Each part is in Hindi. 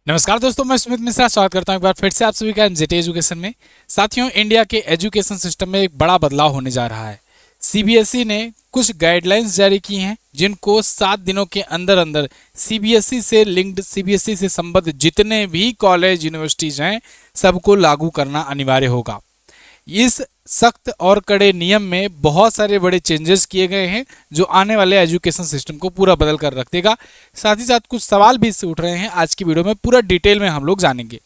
नमस्कार दोस्तों, मैं सुमित मिश्रा स्वागत करता हूं एक बार फिर से आप सभी का एमजेटी एजुकेशन में। साथियों, इंडिया के एजुकेशन सिस्टम में एक बड़ा बदलाव होने जा रहा है। सीबीएसई ने कुछ गाइडलाइंस जारी की हैं जिनको 7 दिनों के अंदर अंदर सीबीएसई से लिंक्ड, सीबीएसई से संबद्ध जितने भी कॉलेज यूनिवर्सिटीज हैं सबको लागू करना अनिवार्य होगा। इस सख्त और कड़े नियम में बहुत सारे बड़े चेंजेस किए गए हैं जो आने वाले एजुकेशन सिस्टम को पूरा बदल कर रख देगा। साथ ही साथ कुछ सवाल भी इससे उठ रहे हैं, आज की वीडियो में पूरा डिटेल में हम लोग जानेंगे।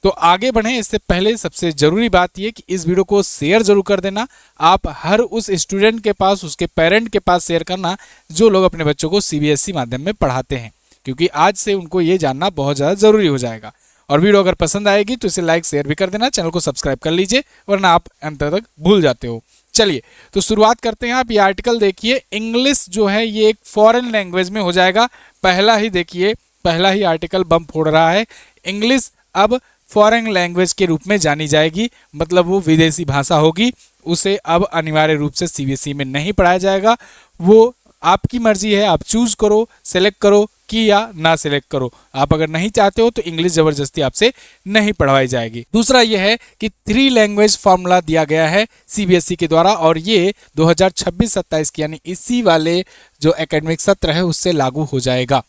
तो आगे बढ़ें इससे पहले सबसे जरूरी बात यह कि इस वीडियो को शेयर जरूर कर देना। आप हर उस स्टूडेंट के पास, उसके पेरेंट के पास शेयर करना जो लोग अपने बच्चों को सीबीएसई माध्यम में पढ़ाते हैं, क्योंकि आज से उनको ये जानना बहुत ज़्यादा जरूरी हो जाएगा। और वीडियो अगर पसंद आएगी तो इसे लाइक शेयर भी कर देना, चैनल को सब्सक्राइब कर लीजिए वरना आप अंत तक भूल जाते हो। चलिए तो शुरुआत करते हैं। आप ये आर्टिकल देखिए, इंग्लिश जो है ये एक फॉरेन लैंग्वेज में हो जाएगा। पहला ही देखिए, पहला ही आर्टिकल बम फोड़ रहा है। इंग्लिश अब फॉरेन लैंग्वेज के रूप में जानी जाएगी, मतलब वो विदेशी भाषा होगी। उसे अब अनिवार्य रूप से सीबीएसई में नहीं पढ़ाया जाएगा। वो आपकी मर्जी है, आप चूज करो, सेलेक्ट करो कि या ना सेलेक्ट करो। आप अगर नहीं चाहते हो तो इंग्लिश जबरदस्ती आपसे नहीं पढ़वाई जाएगी। दूसरा यह है कि 3 लैंग्वेज फॉर्मूला दिया गया है सीबीएसई के द्वारा और ये 2026-27 की यानी इसी वाले जो एकेडमिक सत्र है उससे लागू हो जाएगा।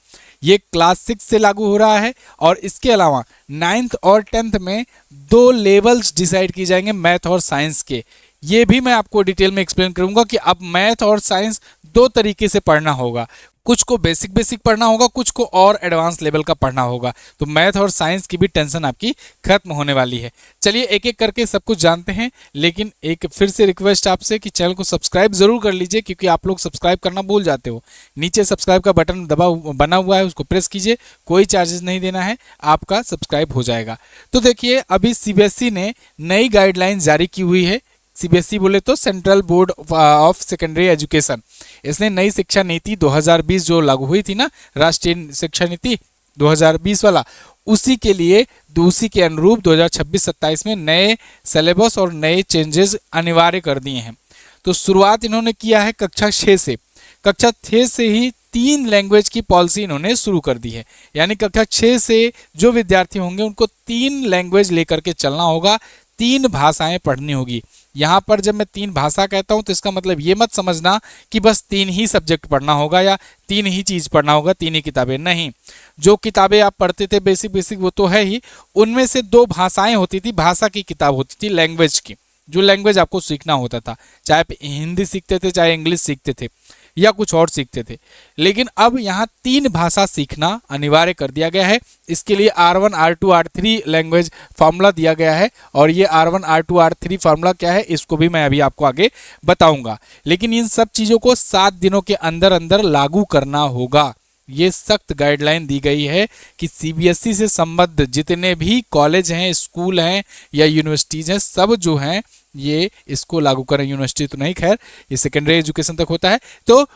ये क्लास 6 से लागू हो रहा है और इसके अलावा 9th और 10th में 2 लेवल्स डिसाइड किए जाएंगे मैथ और साइंस के। ये भी मैं आपको डिटेल में एक्सप्लेन करूंगा कि अब मैथ और साइंस 2 तरीके से पढ़ना होगा। कुछ को बेसिक पढ़ना होगा, कुछ को और एडवांस लेवल का पढ़ना होगा। तो मैथ और साइंस की भी टेंशन आपकी खत्म होने वाली है। चलिए एक एक करके सब कुछ जानते हैं, लेकिन एक फिर से रिक्वेस्ट आपसे कि चैनल को सब्सक्राइब जरूर कर लीजिए, क्योंकि आप लोग सब्सक्राइब करना भूल जाते हो। नीचे सब्सक्राइब का बटन बना हुआ है, उसको प्रेस कीजिए, कोई चार्जेस नहीं देना है, आपका सब्सक्राइब हो जाएगा। तो देखिए, अभी सीबीएसई ने नई गाइडलाइन जारी की हुई है। सीबीएसई बोले तो central board of secondary education. इसने नई शिक्षा नीति 2020 जो लागू हुई थी ना, राष्ट्रीय शिक्षा नीति 2020 वाला, उसी के लिए उसी के अनुरूप 2026-27 में नए सिलेबस और नए चेंजेस अनिवार्य कर दिए हैं। तो शुरुआत इन्होंने किया है कक्षा 6 से। कक्षा 6 से ही 3 लैंग्वेज की पॉलिसी इन्होंने शुरू कर दी है, यानी कक्षा 6 से जो विद्यार्थी होंगे उनको 3 लैंग्वेज लेकर के चलना होगा, 3 भाषाएं पढ़नी होगी। यहाँ पर जब मैं 3 भाषा कहता हूँ तो इसका मतलब ये मत समझना कि बस 3 ही सब्जेक्ट पढ़ना होगा या 3 ही चीज़ पढ़ना होगा, 3 ही किताबें। नहीं, जो किताबें आप पढ़ते थे बेसिक वो तो है ही, उनमें से 2 भाषाएं होती थी, भाषा की किताब होती थी, लैंग्वेज की, जो लैंग्वेज आपको सीखना होता था। चाहे आप हिंदी सीखते थे, चाहे इंग्लिश सीखते थे या कुछ और सीखते थे। लेकिन अब यहाँ 3 भाषा सीखना अनिवार्य कर दिया गया है। इसके लिए R1, R2, R3 language formula दिया गया है और ये R1, R2, R3 फार्मूला क्या है इसको भी मैं अभी आपको आगे बताऊंगा। लेकिन इन सब चीज़ों को 7 दिनों के अंदर अंदर लागू करना होगा। ये सख्त गाइडलाइन दी गई है कि सीबीएसई से संबद्ध जितने भी कॉलेज हैं, स्कूल हैं या यूनिवर्सिटीज़ हैं, सब जो हैं ये इसको लागू करें। यूनिवर्सिटी तो नहीं, खैर ये सेकेंडरी एजुकेशन तक होता है। तो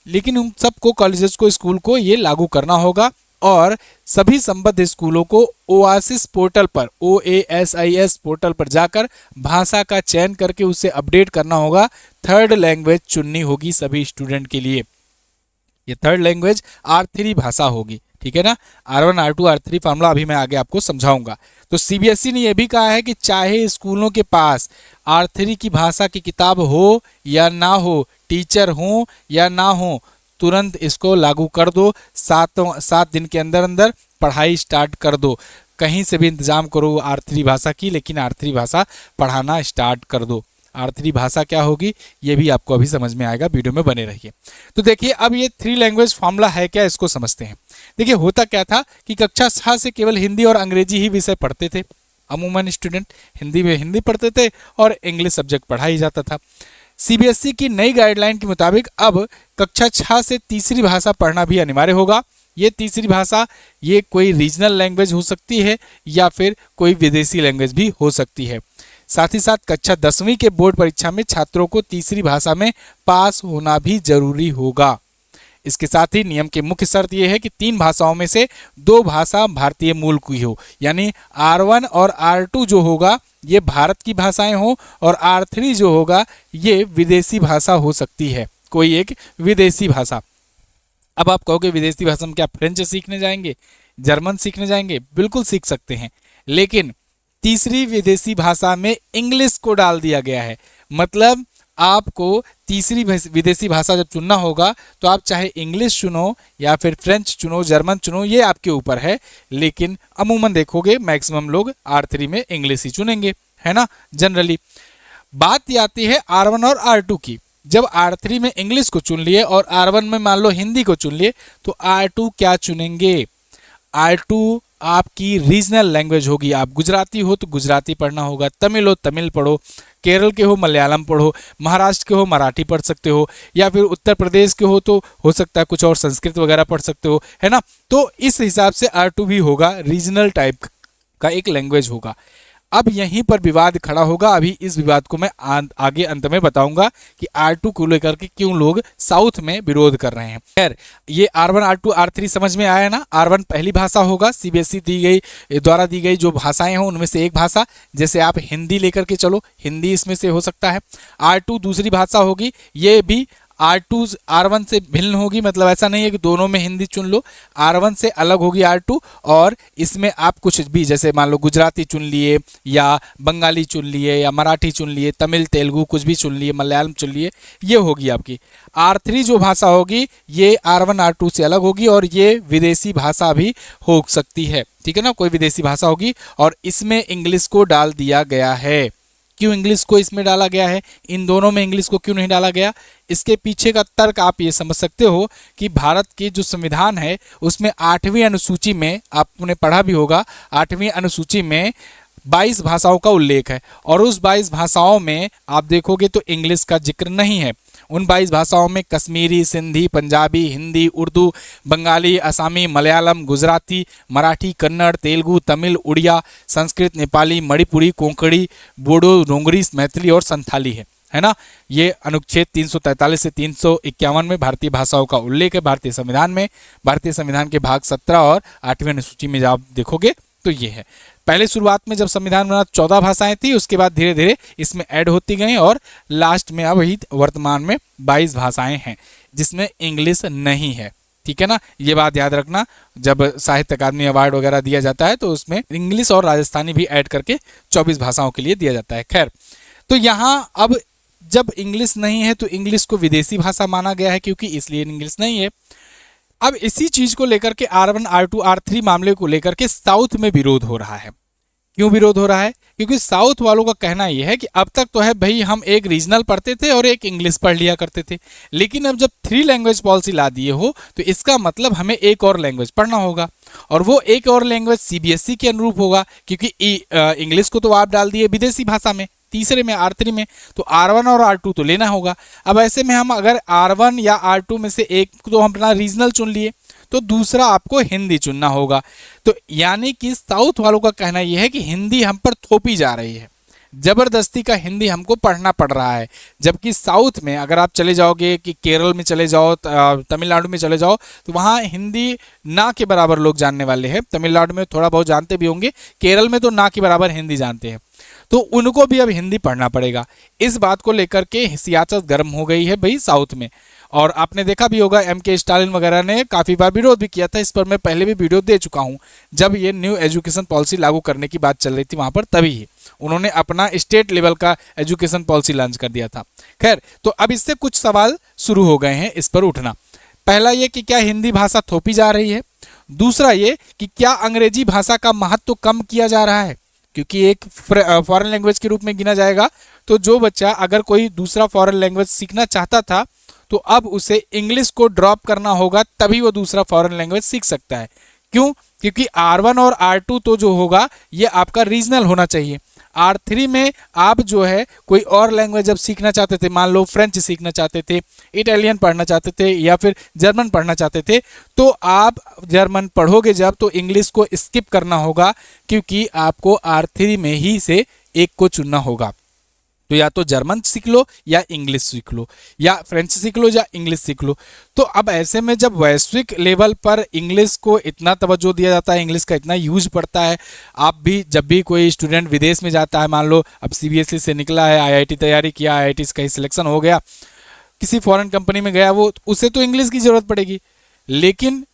लेकिन उन सबको, कॉलेजेस को, स्कूल को ये लागू करना होगा और सभी संबद्ध स्कूलों को ओआसिस पोर्टल पर, OASIS पोर्टल पर जाकर भाषा का चयन करके उसे अपडेट करना होगा। 3rd लैंग्वेज चुननी होगी सभी स्टूडेंट के लिए। ये 3rd लैंग्वेज R3 भाषा होगी, ठीक है ना। R1, R2, R3 फार्मूला अभी मैं आगे आपको समझाऊंगा। तो सीबीएसई ने यह भी कहा है कि चाहे स्कूलों के पास R3 की भाषा की किताब हो या ना हो, टीचर हो या ना हो, तुरंत इसको लागू कर दो। 7 दिन के अंदर अंदर पढ़ाई स्टार्ट कर दो। कहीं से भी इंतजाम करो R3 भाषा की, लेकिन R3 भाषा पढ़ाना स्टार्ट कर दो। R3 भाषा क्या होगी ये भी आपको अभी समझ में आएगा, वीडियो में बने रहिए। तो देखिए, अब ये 3 लैंग्वेज फार्मूला है क्या, इसको समझते हैं। देखिए, होता क्या था कि कक्षा 6 से केवल हिंदी और अंग्रेजी ही विषय पढ़ते थे। अमूमन स्टूडेंट हिंदी में हिंदी पढ़ते थे और इंग्लिश सब्जेक्ट पढ़ा ही जाता था। सीबीएसई की नई गाइडलाइन के मुताबिक अब कक्षा 6 से तीसरी भाषा पढ़ना भी अनिवार्य होगा। ये तीसरी भाषा ये कोई रीजनल लैंग्वेज हो सकती है या फिर कोई विदेशी लैंग्वेज भी हो सकती है। साथ ही साथ कक्षा 10वीं के बोर्ड परीक्षा में छात्रों को तीसरी भाषा में पास होना भी जरूरी होगा। इसके साथ ही नियम की मुख्य शर्त यह है कि 3 भाषाओं में से 2 भाषा भारतीय मूल की हो, यानी R1 और R2 जो होगा ये भारत की भाषाएं हो और R3 जो होगा ये विदेशी भाषा हो सकती है, कोई एक विदेशी भाषा। अब आप कहोगे विदेशी भाषा में क्या फ्रेंच सीखने जाएंगे? जर्मन सीखने जाएंगे, बिल्कुल सीख सकते हैं, लेकिन तीसरी विदेशी भाषा में इंग्लिश को डाल दिया गया है। मतलब आपको तीसरी विदेशी भाषा जब चुनना होगा तो आप चाहे इंग्लिश चुनो या फिर फ्रेंच चुनो, जर्मन चुनो, ये आपके ऊपर है, लेकिन अमूमन देखोगे मैक्सिमम लोग R3 में इंग्लिश ही चुनेंगे, है ना, जनरली। बात ये आती है R1 और R2 की। जब R3 में इंग्लिश को चुन लिए और R1 में मान लो हिंदी को चुन लिए, तो R2 क्या चुनेंगे? R2 आपकी रीजनल लैंग्वेज होगी। आप गुजराती हो तो गुजराती पढ़ना होगा, तमिल हो तमिल पढ़ो, केरल के हो मलयालम पढ़ो, महाराष्ट्र के हो मराठी पढ़ सकते हो, या फिर उत्तर प्रदेश के हो तो हो सकता है कुछ और संस्कृत वगैरह पढ़ सकते हो, है ना। तो इस हिसाब से R2 भी होगा, रीजनल टाइप का एक लैंग्वेज होगा। अब यहीं पर विवाद खड़ा होगा। अभी इस विवाद को मैं आगे अंत में बताऊंगा कि R2 को लेकर के क्यों लोग साउथ में विरोध कर रहे हैं। खैर, ये R1 R2 R3 समझ में आया ना। R1 पहली भाषा होगा, CBSE द्वारा दी गई जो भाषाएं हों उनमें से एक भाषा, जैसे आप हिंदी लेकर के चलो, हिंदी इसमें से हो सकता है। R2 दूसरी भाषा होगी, ये भी R2 R1 से भिन्न होगी, मतलब ऐसा नहीं है कि दोनों में हिंदी चुन लो, R1 से अलग होगी R2, और इसमें आप कुछ भी जैसे मान लो गुजराती चुन लिए या बंगाली चुन लिए या मराठी चुन लिए, तमिल तेलुगु कुछ भी चुन लिए, मलयालम चुन लिए, ये होगी आपकी। R3 जो भाषा होगी ये R1 R2 से अलग होगी और ये विदेशी भाषा भी हो सकती है, ठीक है ना, कोई विदेशी भाषा होगी, और इसमें इंग्लिश को डाल दिया गया है। क्यों इंग्लिश को इसमें डाला गया है, इन दोनों में इंग्लिश को क्यों नहीं डाला गया? इसके पीछे का तर्क आप ये समझ सकते हो कि भारत की जो संविधान है उसमें 8वीं अनुसूची में, आपने पढ़ा भी होगा, 8वीं अनुसूची में 22 भाषाओं का उल्लेख है, और उस 22 भाषाओं में आप देखोगे तो इंग्लिश का जिक्र नहीं है। उन 22 भाषाओं में कश्मीरी, सिंधी, पंजाबी, हिंदी, उर्दू, बंगाली, असमी, मलयालम, गुजराती, मराठी, कन्नड़, तेलुगु, तमिल, उड़िया, संस्कृत, नेपाली, मणिपुरी, कोंकणी, बोडो, डोंगरी, मैथिली और संथाली है ना। ये अनुच्छेद 343 से 351 में भारतीय भाषाओं का उल्लेख है भारतीय संविधान में। भारतीय संविधान के भाग 17 और 8वीं अनुसूची में जब आप देखोगे तो ये है। पहले शुरुआत में जब संविधान बना 14 भाषाएं थी, उसके बाद धीरे धीरे इसमें ऐड होती गई और लास्ट में अब वर्तमान में 22 भाषाएं हैं जिसमें इंग्लिश नहीं है, ठीक है ना। ये बात याद रखना, जब साहित्य अकादमी अवार्ड वगैरह दिया जाता है तो उसमें इंग्लिश और राजस्थानी भी ऐड करके 24 भाषाओं के लिए दिया जाता है। खैर, तो यहाँ अब जब इंग्लिश नहीं है तो इंग्लिश को विदेशी भाषा माना गया है, क्योंकि इसलिए इंग्लिश नहीं है। अब इसी चीज को लेकर के R1 R2 R3 मामले को लेकर के साउथ में विरोध हो रहा है। क्यों विरोध हो रहा है? क्योंकि साउथ वालों का कहना यह है कि अब तक तो है भाई, हम एक रीजनल पढ़ते थे और एक इंग्लिश पढ़ लिया करते थे, लेकिन अब जब 3 लैंग्वेज पॉलिसी ला दिए हो तो इसका मतलब हमें एक और लैंग्वेज पढ़ना होगा, और वो एक और लैंग्वेज CBSE के अनुरूप होगा, क्योंकि इंग्लिश को तो आप डाल दिए विदेशी भाषा में तीसरे में R3 में, तो R1 और R2 तो लेना होगा। अब ऐसे में हम अगर R1 या R2 में से एक तो हम अपना रीजनल चुन लिए तो दूसरा आपको हिंदी चुनना होगा। तो यानी कि साउथ वालों का कहना यह है कि हिंदी हम पर थोपी जा रही है, जबरदस्ती का हिंदी हमको पढ़ना पड़ रहा है। जबकि साउथ में अगर आप चले जाओगे कि केरल में चले जाओ, तमिलनाडु में चले जाओ, तो वहाँ हिंदी ना के बराबर लोग जानने वाले हैं। तमिलनाडु में थोड़ा बहुत जानते भी होंगे, केरल में तो ना के बराबर हिंदी जानते हैं, तो उनको भी अब हिंदी पढ़ना पड़ेगा। इस बात को लेकर के सियासत गर्म हो गई है भाई साउथ में, और आपने देखा भी होगा MK स्टालिन वगैरह ने काफ़ी बार विरोध भी किया था। इस पर मैं पहले भी वीडियो दे चुका हूं, जब ये न्यू एजुकेशन पॉलिसी लागू करने की बात चल रही थी वहां पर, तभी ही उन्होंने अपना स्टेट लेवल का एजुकेशन पॉलिसी लॉन्च कर दिया था। खैर, तो अब इससे कुछ सवाल शुरू हो गए हैं इस पर उठना। पहला ये कि क्या हिंदी भाषा थोपी जा रही है? दूसरा ये कि क्या अंग्रेजी भाषा का महत्व कम किया जा रहा है, क्योंकि एक फॉरेन लैंग्वेज के रूप में गिना जाएगा। तो जो बच्चा अगर कोई दूसरा फॉरेन लैंग्वेज सीखना चाहता था तो अब उसे इंग्लिश को ड्रॉप करना होगा, तभी वो दूसरा फॉरेन लैंग्वेज सीख सकता है। क्यों? क्योंकि R1 और R2 तो जो होगा ये आपका रीजनल होना चाहिए। R3 में आप जो है कोई और लैंग्वेज जब सीखना चाहते थे, मान लो फ्रेंच सीखना चाहते थे, इटालियन पढ़ना चाहते थे या फिर जर्मन पढ़ना चाहते थे, तो आप जर्मन पढ़ोगे जब तो इंग्लिश को स्किप करना होगा, क्योंकि आपको R3 में ही से एक को चुनना होगा। तो या तो जर्मन सीख लो या इंग्लिश सीख लो, या फ्रेंच सीख लो या इंग्लिश सीख लो। तो अब ऐसे में जब वैश्विक लेवल पर इंग्लिश को इतना तवज्जो दिया जाता है, इंग्लिश का इतना यूज पड़ता है, आप भी जब भी कोई स्टूडेंट विदेश में जाता है, मान लो अब CBSE से निकला है, IIT तैयारी किया, IIT का ही सिलेक्शन हो गया, किसी फॉरेन कंपनी में गया, वो उसे तो इंग्लिश की ज़रूरत पड़ेगी। लेकिन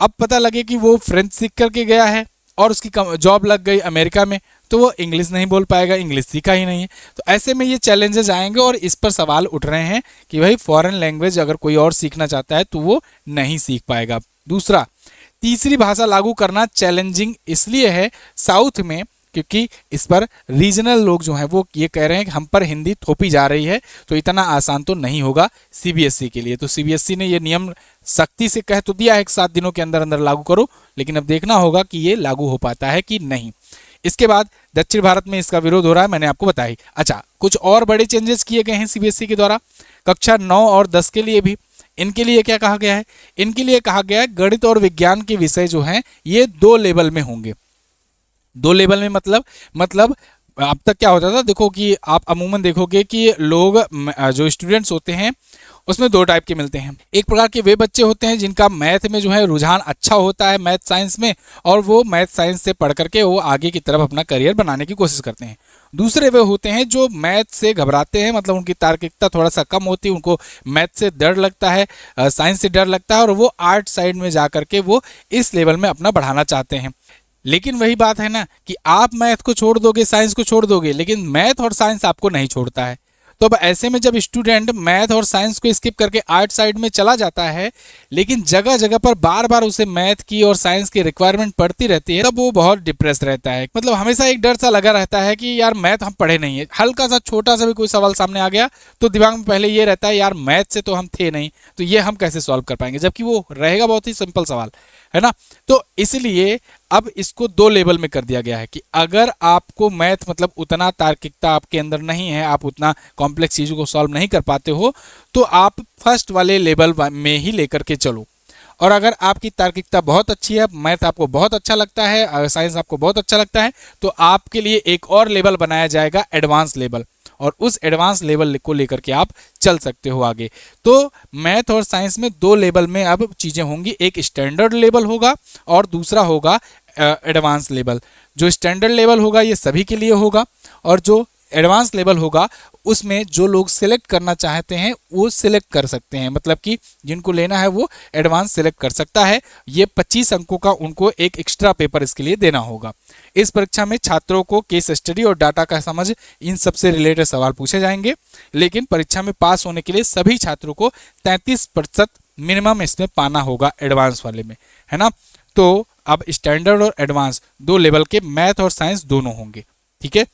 अब पता लगे कि वो फ्रेंच सीख करके गया है और उसकी जॉब लग गई अमेरिका में, तो वो इंग्लिश नहीं बोल पाएगा, इंग्लिश सीखा ही नहीं है। तो ऐसे में ये चैलेंजेस आएंगे और इस पर सवाल उठ रहे हैं कि भाई फॉरेन लैंग्वेज अगर कोई और सीखना चाहता है तो वो नहीं सीख पाएगा। दूसरा, तीसरी भाषा लागू करना चैलेंजिंग इसलिए है साउथ में, क्योंकि इस पर रीजनल लोग जो हैं वो ये कह रहे हैं कि हम पर हिंदी थोपी जा रही है, तो इतना आसान तो नहीं होगा सीबीएसई के लिए। तो सीबीएसई ने ये नियम सख्ती से कह तो दिया है कि 7 दिनों के अंदर अंदर लागू करो, लेकिन अब देखना होगा कि ये लागू हो पाता है कि नहीं। इसके बाद दक्षिण भारत में इसका विरोध हो रहा है, मैंने आपको बताई। अच्छा, कुछ और बड़े चेंजेस किए गए हैं सीबीएसई के द्वारा कक्षा 9 और 10 के लिए भी। इनके लिए क्या कहा गया है? इनके लिए कहा गया है गणित और विज्ञान के विषय जो हैं ये 2 लेवल में होंगे। 2 लेवल में मतलब अब तक क्या होता था, देखो कि आप अमूमन देखोगे कि लोग जो स्टूडेंट्स होते हैं उसमें 2 टाइप के मिलते हैं। एक प्रकार के वे बच्चे होते हैं जिनका मैथ में जो है रुझान अच्छा होता है, मैथ साइंस में, और वो मैथ साइंस से पढ़ करके वो आगे की तरफ अपना करियर बनाने की कोशिश करते हैं। दूसरे वे होते हैं जो मैथ से घबराते हैं, मतलब उनकी तार्किकता थोड़ा सा कम होती है, उनको मैथ से डर लगता है, साइंस से डर लगता है, और वो आर्ट साइड में जा करके वो इस लेवल में अपना बढ़ाना चाहते हैं। लेकिन वही बात है ना कि आप मैथ को छोड़ दोगे, साइंस को छोड़ दोगे, लेकिन मैथ और साइंस आपको नहीं छोड़ता है। तो अब ऐसे में जब स्टूडेंट मैथ और साइंस को स्किप करके आर्ट साइड में चला जाता है, लेकिन जगह जगह पर बार बार उसे मैथ की और साइंस की रिक्वायरमेंट पड़ती रहती है, तब वो बहुत डिप्रेस रहता है। मतलब हमेशा एक डर सा लगा रहता है कि यार मैथ हम पढ़े नहीं है। हल्का सा छोटा सा भी कोई सवाल सामने आ गया तो दिमाग में पहले ये रहता है यार मैथ से तो हम थे नहीं, तो ये हम कैसे सॉल्व कर पाएंगे, जबकि वो रहेगा बहुत ही सिंपल सवाल, है ना। तो इसलिए अब इसको 2 लेवल में कर दिया गया है कि अगर आपको मैथ मतलब उतना तार्किकता आपके अंदर नहीं है, आप उतना कॉम्प्लेक्स चीज़ों को सॉल्व नहीं कर पाते हो, तो आप फर्स्ट वाले लेवल में ही लेकर के चलो। और अगर आपकी तार्किकता बहुत अच्छी है, मैथ आपको बहुत अच्छा लगता है, साइंस आपको बहुत अच्छा लगता है, तो आपके लिए एक और लेवल बनाया जाएगा, एडवांस लेवल, और उस एडवांस लेवल को लेकर के आप चल सकते हो आगे। तो मैथ और साइंस में 2 लेवल में अब चीज़ें होंगी, एक स्टैंडर्ड लेवल होगा और दूसरा होगा एडवांस लेवल। जो स्टैंडर्ड लेवल होगा ये सभी के लिए होगा, और जो एडवांस लेवल होगा उसमें जो लोग सिलेक्ट करना चाहते हैं वो सिलेक्ट कर सकते हैं, मतलब कि जिनको लेना है वो एडवांस सिलेक्ट कर सकता है। ये 25 अंकों का उनको एक एक्स्ट्रा पेपर इसके लिए देना होगा। इस परीक्षा में छात्रों को केस स्टडी और डाटा का समझ, इन सबसे रिलेटेड सवाल पूछे जाएंगे, लेकिन परीक्षा में पास होने के लिए सभी छात्रों को 33% मिनिमम इसमें पाना होगा एडवांस वाले में, है ना। तो अब स्टैंडर्ड और एडवांस 2 लेवल के मैथ और साइंस दोनों होंगे, ठीक है।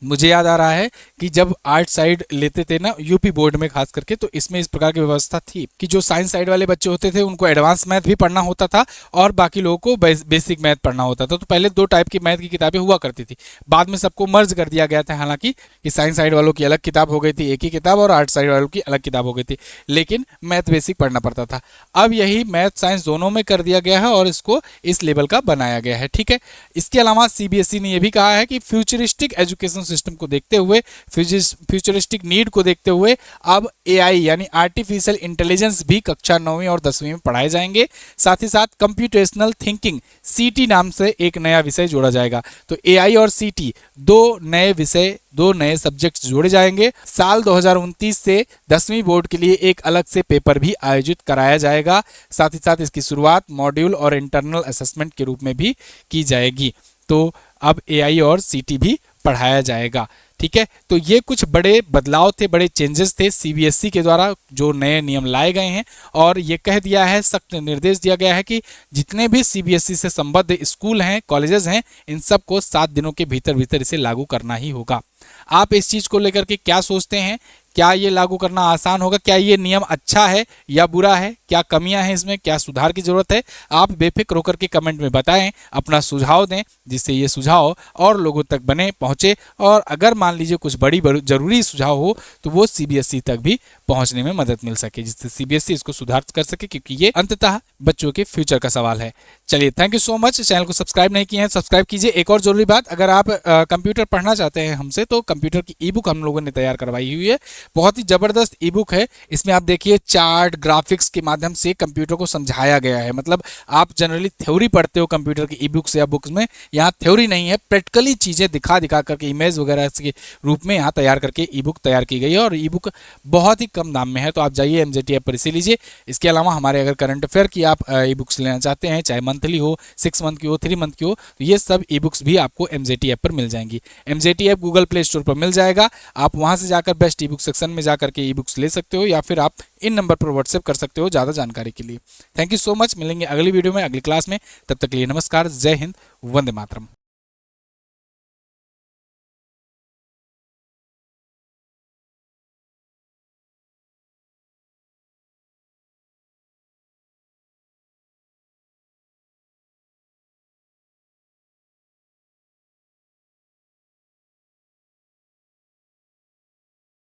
मुझे याद आ रहा है कि जब आर्ट साइड लेते थे ना यूपी बोर्ड में खास करके, तो इसमें इस प्रकार की व्यवस्था थी कि जो साइंस साइड वाले बच्चे होते थे उनको एडवांस मैथ भी पढ़ना होता था और बाकी लोगों को बेसिक मैथ पढ़ना होता था। तो पहले 2 टाइप की मैथ की किताबें हुआ करती थी, बाद में सबको मर्ज कर दिया गया था, हालांकि कि साइंस साइड वालों की अलग किताब हो गई थी, एक ही किताब, और आर्ट साइड वालों की अलग किताब हो गई थी, लेकिन मैथ बेसिक पढ़ना पड़ता था। अब यही मैथ साइंस दोनों में कर दिया गया है और इसको इस लेवल का बनाया गया है, ठीक है। इसके अलावा सीबीएसई ने यह भी कहा है कि फ्यूचरिस्टिक एजुकेशन सिस्टम को देखते हुए, फ्यूचरिस्टिक नीड को देखते हुए अब एआई यानी आर्टिफिशियल इंटेलिजेंस भी कक्षा 9वीं और 10वीं में पढ़ाए जाएंगे। साथ ही साथ कंप्यूटेशनल थिंकिंग सीटी नाम से एक नया विषय जोड़ा जाएगा। तो एआई और सीटी 2 नए विषय, 2 नए सब्जेक्ट्स जोड़े जाएंगे। साल 2029 से 10वीं बोर्ड के लिए एक अलग से पेपर भी आयोजित कराया जाएगा। साथ ही साथ इसकी शुरुआत मॉड्यूल और इंटरनल असेसमेंट के रूप में भी की जाएगी। तो अब एआई और सीटी भी पढ़ाया जाएगा, ठीक है। तो ये कुछ बड़े बदलाव थे, बड़े चेंजेस थे सीबीएसई के द्वारा जो नए नियम लाए गए हैं, और ये कह दिया है, सख्त निर्देश दिया गया है कि जितने भी सीबीएसई से संबद्ध स्कूल हैं, कॉलेजेस हैं, इन सबको 7 दिनों के भीतर भीतर इसे लागू करना ही होगा। आप इस चीज़ को लेकर के क्या सोचते हैं? क्या ये लागू करना आसान होगा? क्या ये नियम अच्छा है या बुरा है? क्या कमियां हैं इसमें? क्या सुधार की जरूरत है? आप बेफिक्र होकर के कमेंट में बताएं, अपना सुझाव दें, जिससे ये सुझाव और लोगों तक बने पहुंचे, और अगर मान लीजिए कुछ बड़ी जरूरी सुझाव हो तो वो सीबीएसई तक भी पहुंचने में मदद मिल सके, जिससे सीबीएसई इसको सुधार कर सके, क्योंकि ये अंततः बच्चों के फ्यूचर का सवाल है। चलिए, thank you so much. Channel को सब्सक्राइब नहीं किए हैं, सब्सक्राइब कीजिए। एक और जरूरी बात, अगर आप कंप्यूटर पढ़ना चाहते हैं हमसे, तो कंप्यूटर की ई बुक हम लोगों ने तैयार करवाई हुई है। बहुत ही जबरदस्त ई बुक है। इसमें आप देखिए चार्ट, ग्राफिक्स के माध्यम से कंप्यूटर को समझाया गया है। मतलब आप जनरली थ्योरी पढ़ते हो कंप्यूटर की ई बुक्स या बुक्स में, यहाँ थ्योरी नहीं है, प्रैक्टिकली चीज़ें दिखा करके इमेज वगैरह के रूप में यहाँ तैयार करके ई बुक तैयार की गई है। और ई बुक बहुत ही कम दाम में है, तो आप जाइए एमजेटी ऐप पर इसे लीजिए। इसके अलावा हमारे अगर करंट अफेयर की आप ई बुक्स लेना चाहते हैं, चाहे मंथली हो, 6 मंथ की हो, 3 मंथ की हो, तो ये सब ई बुक्स भी आपको एमजेटी ऐप पर मिल जाएंगी। MJT app Google play store पर मिल जाएगा, आप वहां से जाकर बेस्ट ई बुक सेक्शन में जाकर के ई बुक्स ले सकते हो, या फिर आप इन नंबर पर व्हाट्सएप कर सकते हो ज़्यादा जानकारी के लिए। थैंक यू सो मच, मिलेंगे अगली वीडियो में, अगली क्लास में। तब तक के लिए नमस्कार, जय हिंद, वंदे मातरम।